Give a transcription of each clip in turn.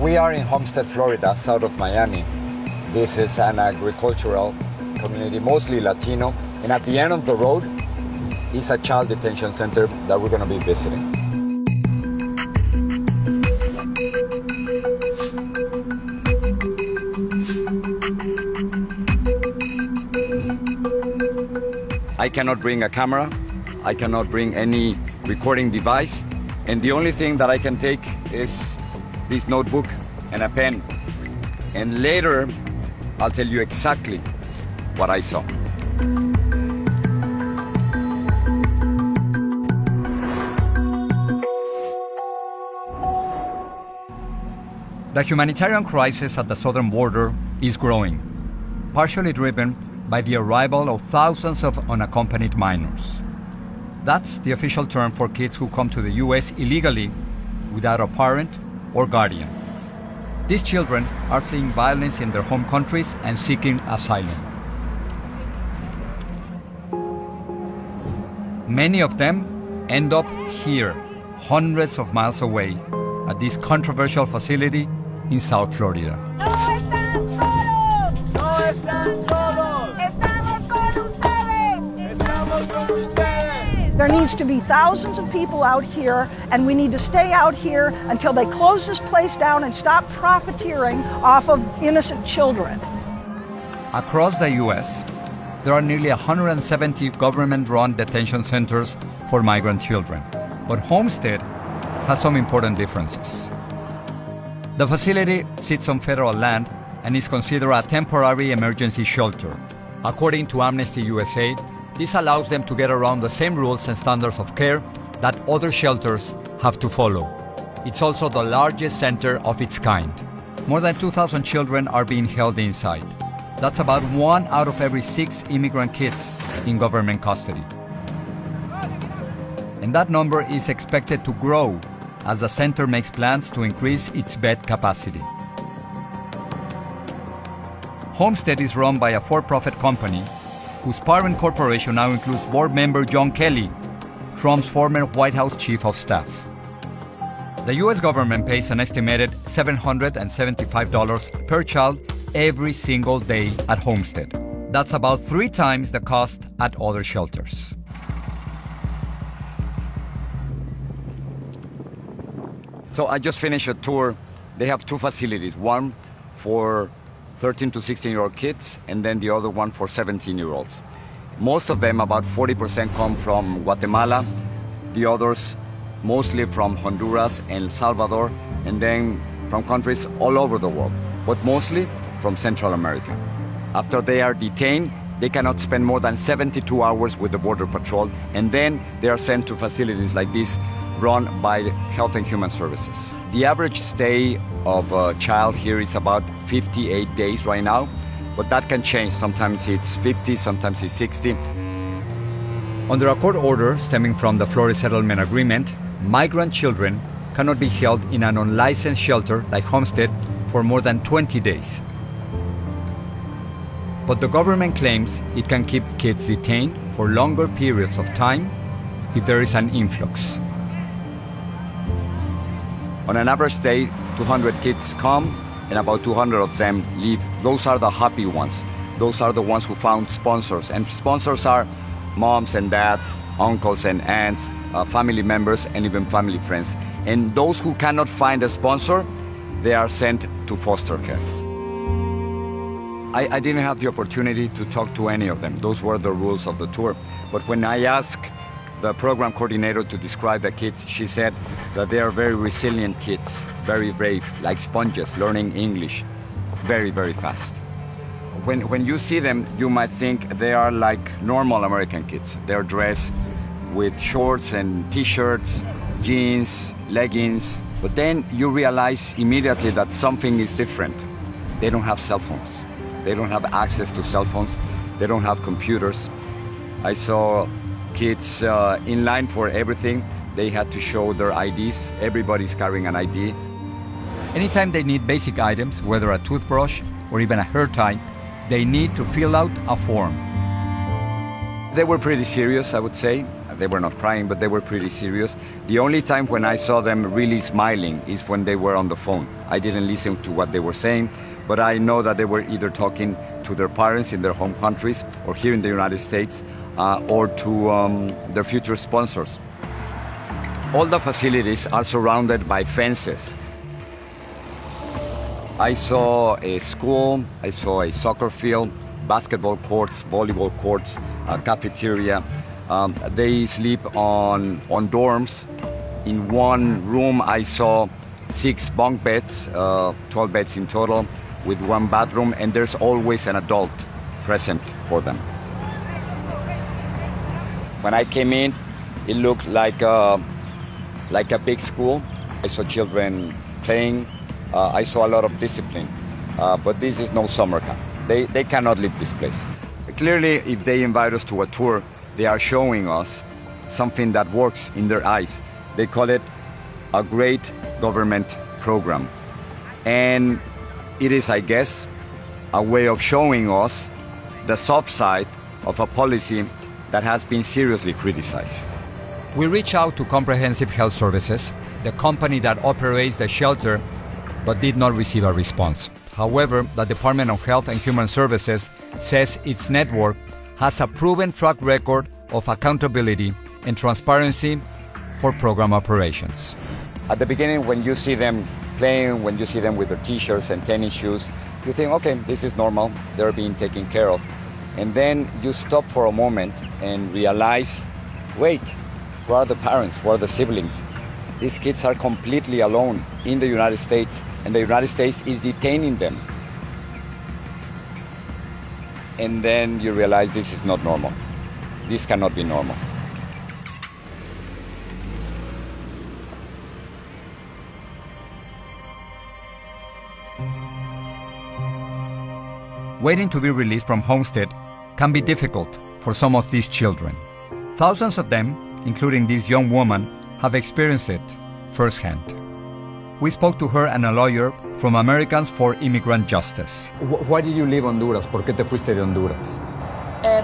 We are in Homestead, Florida, south of Miami. This is an agricultural community, mostly Latino. And at the end of the road is a child detention center that we're going to be visiting. I cannot bring a camera. I cannot bring any recording device. And the only thing that I can take is this notebook and a pen. And later, I'll tell you exactly what I saw. The humanitarian crisis at the southern border is growing, partially driven by the arrival of thousands of unaccompanied minors. That's the official term for kids who come to the U.S. illegally without a parent or guardian. These children are fleeing violence in their home countries and seeking asylum. Many of them end up here, hundreds of miles away, at this controversial facility in South Florida. There needs to be thousands of people out here, and we need to stay out here until they close this place down and stop profiteering off of innocent children. Across the U.S., there are nearly 170 government-run detention centers for migrant children. But Homestead has some important differences. The facility sits on federal land and is considered a temporary emergency shelter. According to Amnesty USA, this allows them to get around the same rules and standards of care that other shelters have to follow. It's also the largest center of its kind. More than 2,000 children are being held inside. That's about 1 out of every 6 immigrant kids in government custody. And that number is expected to grow as the center makes plans to increase its bed capacity. Homestead is run by a for-profit company whose parent corporation now includes board member John Kelly, Trump's former White House chief of staff. The U.S. government pays an estimated $775 per child every single day at Homestead. That's about 3 times the cost at other shelters. So I just finished a tour. They have 2 facilities, one for 13 to 16-year-old kids, and then the other one for 17-year-olds. Most of them, about 40%, come from Guatemala, the others mostly from Honduras and El Salvador, and then from countries all over the world, but mostly from Central America. After they are detained, they cannot spend more than 72 hours with the Border Patrol, and then they are sent to facilities like this run by Health and Human Services. The average stay of a child here is about 58 days right now, but that can change. Sometimes it's 50, sometimes it's 60. Under a court order stemming from the Florida Settlement Agreement, migrant children cannot be held in an unlicensed shelter like Homestead for more than 20 days. But the government claims it can keep kids detained for longer periods of time if there is an influx. On an average day, 200 kids come and about 200 of them leave. Those are the happy ones. Those are the ones who found sponsors. And sponsors are moms and dads, uncles and aunts, family members, and even family friends. And those who cannot find a sponsor, they are sent to foster care. I didn't have the opportunity to talk to any of them. Those were the rules of the tour. But when I asked the program coordinator to describe the kids, she said that they are very resilient kids, very brave, like sponges, learning English very, very fast. When you see them, you might think they are like normal American kids. They're dressed with shorts and t-shirts, jeans, leggings, but then you realize immediately that something is different. They don't have cell phones. They don't have access to cell phones. They don't have computers. I saw kids in line for everything. They had to show their IDs. Everybody's carrying an ID. Anytime they need basic items, whether a toothbrush or even a hair tie, they need to fill out a form. They were pretty serious, I would say. They were not crying, but they were pretty serious. The only time when I saw them really smiling is when they were on the phone. I didn't listen to what they were saying, but I know that they were either talking to their parents in their home countries or here in the United States or to their future sponsors. All the facilities are surrounded by fences. I saw a school, I saw a soccer field, basketball courts, volleyball courts, a cafeteria. They sleep on dorms. In one room, I saw 6 bunk beds, 12 beds in total, with 1 bathroom, and there's always an adult present for them. When I came in, it looked like a big school. I saw children playing. I saw a lot of discipline, but this is no summer camp. They cannot leave this place. Clearly, if they invite us to a tour, they are showing us something that works in their eyes. They call it a great government program. And it is, I guess, a way of showing us the soft side of a policy that has been seriously criticized. We reach out to Comprehensive Health Services, the company that operates the shelter, but did not receive a response. However, the Department of Health and Human Services says its network has a proven track record of accountability and transparency for program operations. At the beginning, when you see them playing, when you see them with their t-shirts and tennis shoes, you think, okay, this is normal, they're being taken care of. And then you stop for a moment and realize, wait, where are the parents, where are the siblings? These kids are completely alone in the United States, and the United States is detaining them. And then you realize this is not normal. This cannot be normal. Waiting to be released from Homestead can be difficult for some of these children. Thousands of them, including this young woman, have experienced it firsthand. We spoke to her and a lawyer from Americans for Immigrant Justice. Why did you leave Honduras? ¿Por qué te fuiste de Honduras?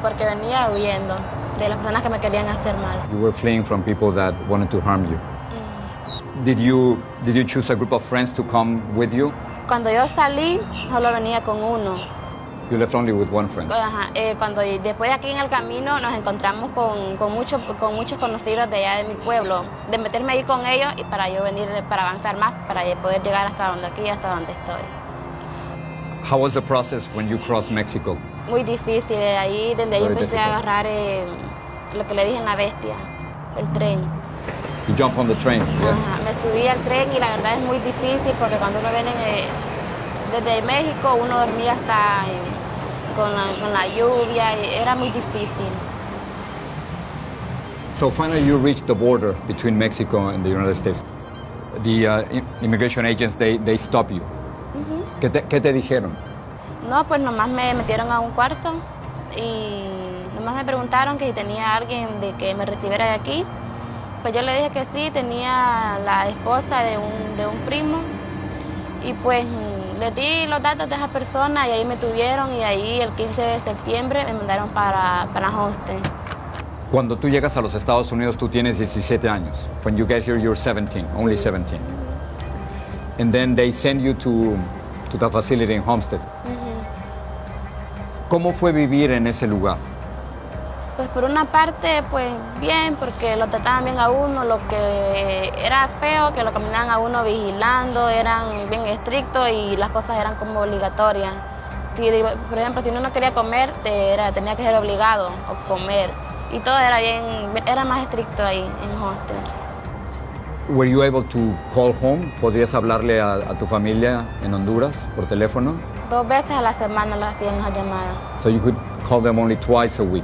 Porque venía huyendo de las personas que me querían hacer mal. You were fleeing from people that wanted to harm you. Did you choose a group of friends to come with you? Cuando yo salí, solo venía con uno. You left only with one friend. Ajá, después de aquí en el camino nos encontramos con muchos conocidos de allá de mi pueblo, de meterme ahí con ellos y para yo venir, para avanzar más, para poder llegar hasta donde estoy. How was the process when you crossed Mexico? Muy difícil, desde ahí empecé a agarrar lo que le dije en la bestia, el tren. You jump on the train. Yeah. Ajá, me subí al tren y la verdad es muy difícil porque cuando uno viene desde México uno dormía hasta con la lluvia y era muy difícil. So finally you reached the border between Mexico and the United States. The immigration agents, they stop you. ¿Qué te dijeron? No, pues nomás me metieron a un cuarto y nomás me preguntaron que si tenía alguien de que me recibiera de aquí. Pues yo le dije que sí, tenía la esposa de un primo y pues le di los datos de esa persona y ahí me tuvieron y ahí el 15 de septiembre me mandaron para Homestead. Cuando tú llegas a los Estados Unidos, tú tienes 17 años. When you get here, you're 17, only 17. And then they send you to the facility in Homestead. ¿Cómo fue vivir en ese lugar? Pues por una parte, pues bien, porque lo trataban bien a uno, lo que era feo, que lo caminaban a uno vigilando, eran bien estrictos y las cosas eran como obligatorias. Por ejemplo, si uno no quería comer, tenía que ser obligado a comer. Y todo era más estricto ahí en Homestead. Were you able to call home? ¿Podrías hablarle a tu familia en Honduras por teléfono? 2 veces a la semana las hacían esa llamada. So you could call them only twice a week.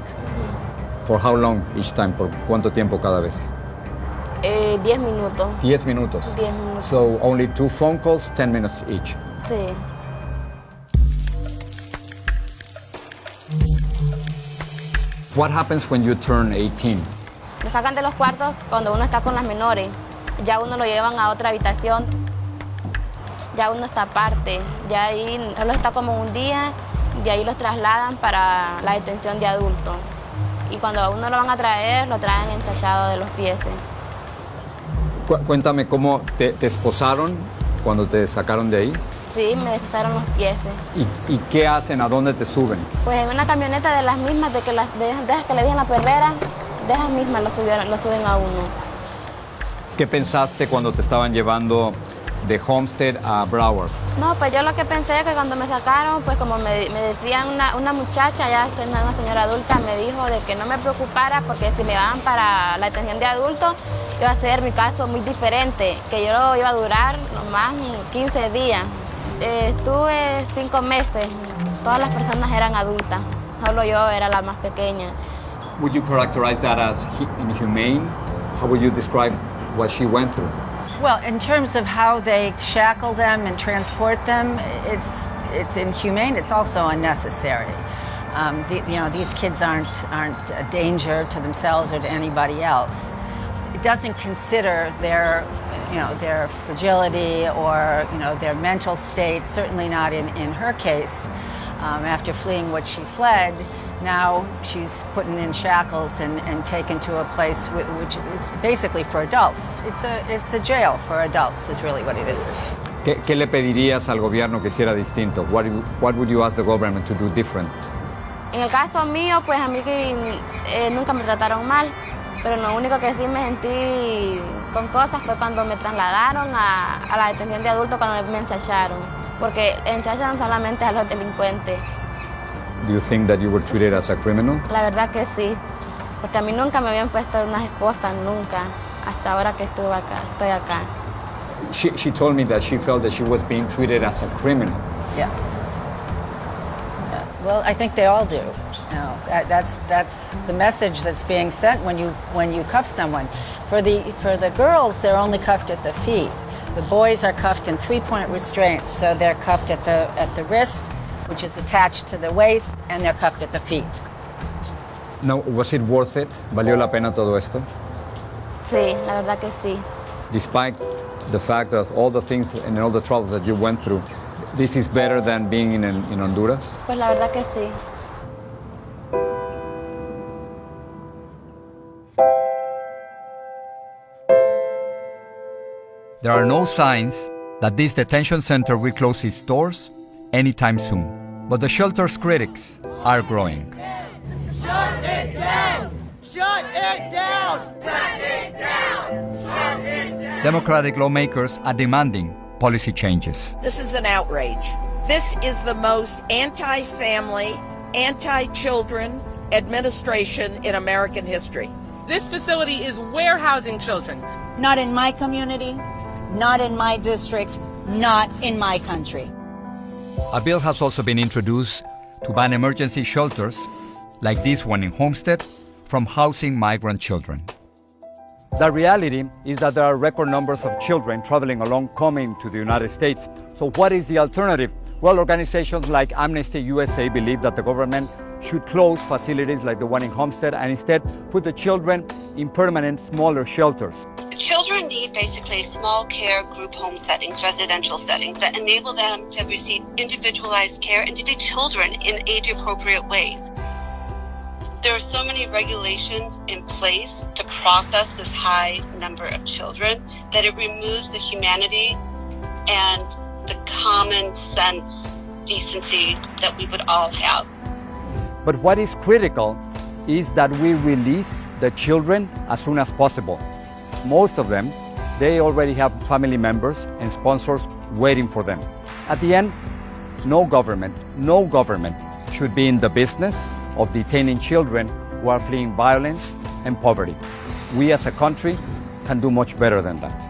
For how long each time? ¿Por cuánto tiempo cada vez? 10 minutos. 10 minutos. 10 minutos. So only 2 phone calls, 10 minutes each. Sí. What happens when you turn 18? Lo sacan de los cuartos cuando uno está con las menores. Ya uno lo llevan a otra habitación. Ya uno está aparte. Ya ahí solo está como un día. De ahí los trasladan para la detención de adultos. Y cuando a uno lo van a traer, lo traen enchachado de los pies. Cuéntame cómo te esposaron cuando te sacaron de ahí. Sí, me desposaron los pies. ¿Y qué hacen? ¿A dónde te suben? Pues en una camioneta de las mismas, de que que le dejan la perrera, de esas mismas lo suben a uno. ¿Qué pensaste cuando te estaban llevando de Homestead a Broward? No, pues yo lo que pensé es que cuando me sacaron, pues como me decían una muchacha, ya una señora adulta, me dijo de que no me preocupara porque si me van para la detención de adultos, iba a ser mi caso muy diferente, que yo iba a durar nomás 15 días. Estuve 5 meses, todas las personas eran adultas, solo yo era la más pequeña. Would you characterize that as inhumane? How would you describe what she went through? Well, in terms of how they shackle them and transport them, it's inhumane. It's also unnecessary. These kids aren't a danger to themselves or to anybody else. It doesn't consider their fragility or their mental state. Certainly not in her case. After fleeing what she fled, now she's put in shackles and taken to a place which is basically for adults. It's a jail for adults is really what it is. ¿Qué le pedirías al gobierno que hiciera distinto? What would you ask the government to do different? En el caso mío, pues a mí nunca me trataron mal, pero lo único que sí me sentí con cosas fue cuando me trasladaron a la detención de adultos, cuando me enchacharon, porque enchachan solamente a los delincuentes. Do you think that you were treated as a criminal? La verdad que sí, porque a mí nunca me habían puesto unas esposas, nunca, hasta ahora que estoy acá. She told me that she felt that she was being treated as a criminal. Yeah. Well, I think they all do. That's the message that's being sent when you cuff someone. For the girls, they're only cuffed at the feet. The boys are cuffed in 3-point restraints, so they're cuffed at the wrist, which is attached to the waist, and they're cuffed at the feet. Now, was it worth it? ¿Valió la pena todo esto? Sí, la verdad que sí. Despite the fact of all the things and all the troubles that you went through, this is better than being in Honduras? Pues la verdad que sí. There are no signs that this detention center will close its doors anytime soon, but the shelter's critics are growing. Shut it down! Shut it down! Shut it down! Shut it down! Democratic lawmakers are demanding policy changes. This is an outrage. This is the most anti-family, anti-children administration in American history. This facility is warehousing children. Not in my community, not in my district, not in my country. A bill has also been introduced to ban emergency shelters, like this one in Homestead, from housing migrant children. The reality is that there are record numbers of children traveling along coming to the United States. So what is the alternative? Well, organizations like Amnesty USA believe that the government should close facilities like the one in Homestead and instead put the children in permanent, smaller shelters. Children need basically small care group home settings, residential settings that enable them to receive individualized care and to be children in age-appropriate ways. There are so many regulations in place to process this high number of children that it removes the humanity and the common sense decency that we would all have. But what is critical is that we release the children as soon as possible. Most of them, they already have family members and sponsors waiting for them. At the end, no government should be in the business of detaining children who are fleeing violence and poverty. We as a country can do much better than that.